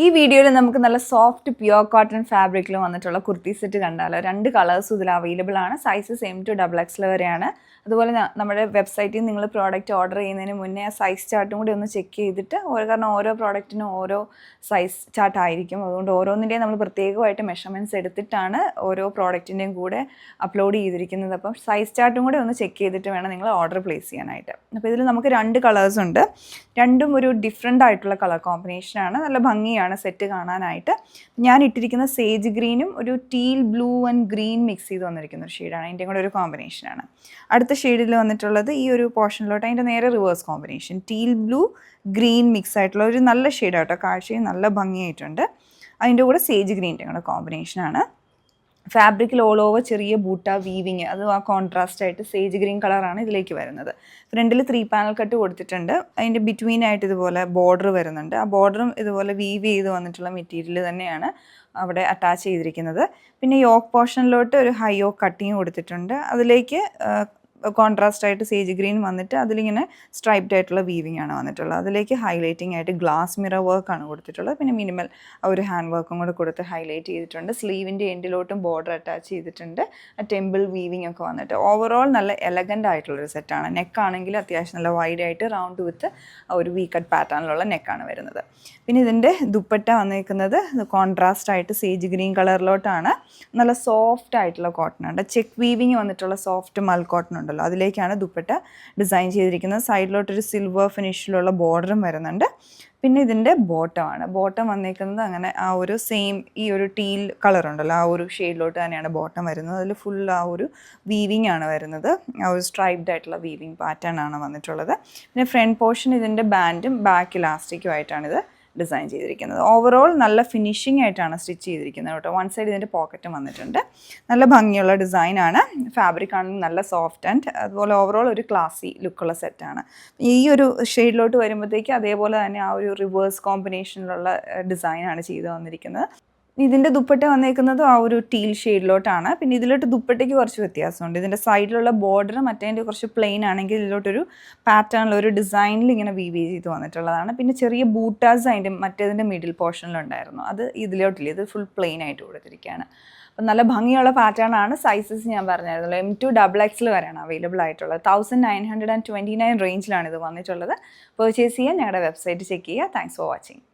ഈ വീഡിയോയിൽ നമുക്ക് നല്ല സോഫ്റ്റ് പ്യുവർ കോട്ടൺ ഫാബ്രിക്കിൽ വന്നിട്ടുള്ള കുർത്തി സെറ്റ് കണ്ടാലോ. 2 കളേഴ്സും ഇതിൽ അവൈലബിൾ ആണ്. സൈസസ് M to XXL വരെയാണ്. അതുപോലെ നമ്മുടെ വെബ്സൈറ്റിൽ നിങ്ങൾ പ്രോഡക്റ്റ് ഓർഡർ ചെയ്യുന്നതിന് മുന്നേ ആ സൈസ് ചാർട്ടും കൂടി ഒന്ന് ചെക്ക് ചെയ്തിട്ട് കാരണം ഓരോ പ്രോഡക്റ്റിനും ഓരോ സൈസ് ചാർട്ട് ആയിരിക്കും. അതുകൊണ്ട് ഓരോന്നിൻ്റെയും നമ്മൾ പ്രത്യേകമായിട്ട് മെഷർമെൻറ്റ്സ് എടുത്തിട്ടാണ് ഓരോ പ്രോഡക്റ്റിൻ്റെയും കൂടെ അപ്ലോഡ് ചെയ്തിരിക്കുന്നത്. അപ്പം സൈസ് ചാർട്ടും കൂടി ഒന്ന് ചെക്ക് ചെയ്തിട്ട് വേണം നിങ്ങൾ ഓർഡർ പ്ലേസ് ചെയ്യാനായിട്ട്. അപ്പോൾ ഇതിൽ നമുക്ക് 2 കളേഴ്സ് ഉണ്ട്. രണ്ടും ഒരു ഡിഫറെൻ്റ് ആയിട്ടുള്ള കളർ കോമ്പിനേഷനാണ്. നല്ല ഭംഗിയാണ് സെറ്റ് കാണാനായിട്ട്. ഞാൻ ഇട്ടിരിക്കുന്ന സേജ് ഗ്രീനും ഒരു teal blue and green mix ചെയ്ത് വന്നിരിക്കുന്ന ഒരു ഷെയ്ഡാണ്. അതിൻ്റെ കൂടെ ഒരു കോമ്പിനേഷനാണ്. അടുത്ത ഷെയ്ഡിൽ വന്നിട്ടുള്ളത് ഈ ഒരു പോർഷനിലോട്ട് അതിൻ്റെ നേരെ reverse combination teal blue green mix ആയിട്ടുള്ള ഒരു നല്ല ഷെയ്ഡാട്ടോ. കാഴ്ചയും നല്ല ഭംഗിയായിട്ടുണ്ട്. അതിൻ്റെ കൂടെ സേജ് ഗ്രീൻ്റെ കൂടെ കോമ്പിനേഷനാണ്. ഫാബ്രിക്കിൽ ഓൾ ഓവർ ചെറിയ ബൂട്ട വീവിങ്, അത് ആ കോൺട്രാസ്റ്റ് ആയിട്ട് സേജ് ഗ്രീൻ കളറാണ് ഇതിലേക്ക് വരുന്നത്. ഫ്രണ്ടിൽ 3 പാനൽ കട്ട് കൊടുത്തിട്ടുണ്ട്. അതിൻ്റെ ബിറ്റ്വീൻ ആയിട്ട് ഇതുപോലെ ബോർഡർ വരുന്നുണ്ട്. ആ ബോർഡറും ഇതുപോലെ വീവ് ചെയ്ത് വന്നിട്ടുള്ള മെറ്റീരിയൽ തന്നെയാണ് അവിടെ അറ്റാച്ച് ചെയ്തിരിക്കുന്നത്. പിന്നെ യോക്ക് പോർഷനിലോട്ട് ഒരു ഹൈ യോക്ക് കട്ടിങ് കൊടുത്തിട്ടുണ്ട്. അതിലേക്ക് കോൺട്രാസ്റ്റ് ആയിട്ട് സേജ് ഗ്രീൻ വന്നിട്ട് അതിലിങ്ങനെ സ്ട്രൈപ്ഡ് ആയിട്ടുള്ള വീവിങ് ആണ് വന്നിട്ടുള്ളത്. അതിലേക്ക് ഹൈലൈറ്റിംഗ് ആയിട്ട് ഗ്ലാസ് മിറർ വർക്കാണ് കൊടുത്തിട്ടുള്ളത്. പിന്നെ മിനിമൽ ഒരു ഹാൻഡ് വർക്കും കൂടെ കൊടുത്ത് ഹൈലൈറ്റ് ചെയ്തിട്ടുണ്ട്. സ്ലീവിൻ്റെ എൻഡിലോട്ടും ബോർഡർ അറ്റാച്ച് ചെയ്തിട്ടുണ്ട്. ടെമ്പിൾ വീവിങ് ഒക്കെ വന്നിട്ട് ഓവറോൾ നല്ല എലഗൻ്റ് ആയിട്ടുള്ളൊരു സെറ്റാണ്. നെക്കാണെങ്കിൽ അത്യാവശ്യം നല്ല വൈഡ് ആയിട്ട് റൗണ്ട് വിത്ത് ഒരു വി കട്ട് പാറ്റേണിലുള്ള നെക്കാണ് വരുന്നത്. പിന്നെ ഇതിൻ്റെ ദുപ്പട്ട വന്നിരിക്കുന്നത് കോൺട്രാസ്റ്റ് ആയിട്ട് സേജ് ഗ്രീൻ കളറിലോട്ടാണ്. നല്ല സോഫ്റ്റ് ആയിട്ടുള്ള കോട്ടൺ ഉണ്ട്. ചെക്ക് വീവിങ് വന്നിട്ടുള്ള സോഫ്റ്റ് മൽ കോട്ടൺ ഉണ്ട്, അതിലേക്കാണ് ദുപ്പട്ട ഡിസൈൻ ചെയ്തിരിക്കുന്നത്. സൈഡിലോട്ടൊരു സിൽവർ ഫിനിഷിലുള്ള ബോർഡറും വരുന്നുണ്ട്. പിന്നെ ഇതിൻ്റെ ബോട്ടം വന്നേക്കുന്നത് അങ്ങനെ ആ ഒരു സെയിം ഈ ഒരു ടീൽ കളർ ഉണ്ടല്ലോ, ആ ഒരു ഷെയ്ഡിലോട്ട് തന്നെയാണ് ബോട്ടം വരുന്നത്. അതിൽ ഫുൾ ആ ഒരു വീവിങ് ആണ് വരുന്നത്. ആ ഒരു സ്ട്രൈപ്ഡ് ആയിട്ടുള്ള വീവിങ് പാറ്റേൺ ആണ് വന്നിട്ടുള്ളത്. പിന്നെ ഫ്രണ്ട് പോർഷൻ ഇതിൻ്റെ ബാൻഡും ബാക്ക് ഇലാസ്റ്റിക്കും ആയിട്ടാണിത് ഡിസൈൻ ചെയ്തിരിക്കുന്നത്. ഓവറോൾ നല്ല ഫിനിഷിംഗ് ആയിട്ടാണ് സ്റ്റിച്ച് ചെയ്തിരിക്കുന്നത് കേട്ടോ. വൺ സൈഡ് ഇതിൻ്റെ പോക്കറ്റും വന്നിട്ടുണ്ട്. നല്ല ഭംഗിയുള്ള ഡിസൈനാണ്. ഫാബ്രിക് ആണെങ്കിൽ നല്ല സോഫ്റ്റ് ആൻഡ് അതുപോലെ ഓവറോൾ ഒരു ക്ലാസി ലുക്കുള്ള സെറ്റാണ്. ഈ ഒരു ഷെയ്ഡിലോട്ട് വരുമ്പോഴത്തേക്ക് അതേപോലെ തന്നെ ആ ഒരു റിവേഴ്സ് കോമ്പിനേഷനിലുള്ള ഡിസൈനാണ് ചെയ്ത് വന്നിരിക്കുന്നത്. ഇതിൻ്റെ ദുപ്പട്ട വന്നേക്കുന്നത് ആ ഒരു ടീൽ ഷെയ്ഡിലോട്ടാണ്. പിന്നെ ഇതിലോട്ട് ദുപ്പട്ടയ്ക്ക് കുറച്ച് വ്യത്യാസമുണ്ട്. ഇതിൻ്റെ സൈഡിലുള്ള ബോർഡർ മറ്റേതിൻ്റെ കുറച്ച് പ്ലെയിൻ ആണെങ്കിൽ ഇതിലോട്ടൊരു പാറ്റേണിൽ ഒരു ഡിസൈനിൽ ഇങ്ങനെ വീവ് ചെയ്ത് വന്നിട്ടുള്ളതാണ്. പിന്നെ ചെറിയ ബൂട്ടാസ് അതിൻ്റെ മറ്റേതിൻ്റെ മിഡിൽ പോർഷനിലുണ്ടായിരുന്നു. അത് ഇതിലോട്ടില്ല, ഇത് ഫുൾ പ്ലെയിൻ ആയിട്ട് കൊടുത്തിരിക്കുകയാണ്. അപ്പം നല്ല ഭംഗിയുള്ള പാറ്റേൺ ആണ്. സൈസസ് ഞാൻ പറഞ്ഞായിരുന്നല്ലോ M to XXL വരെയാണ് അവൈലബിൾ ആയിട്ടുള്ളത്. 1929 റേഞ്ചിലാണ് ഇത് വന്നിട്ടുള്ളത്. പർച്ചേസ് ചെയ്യാൻ ഞങ്ങളുടെ വെബ്സൈറ്റ് ചെക്ക് ചെയ്യുക. Thanks for watching.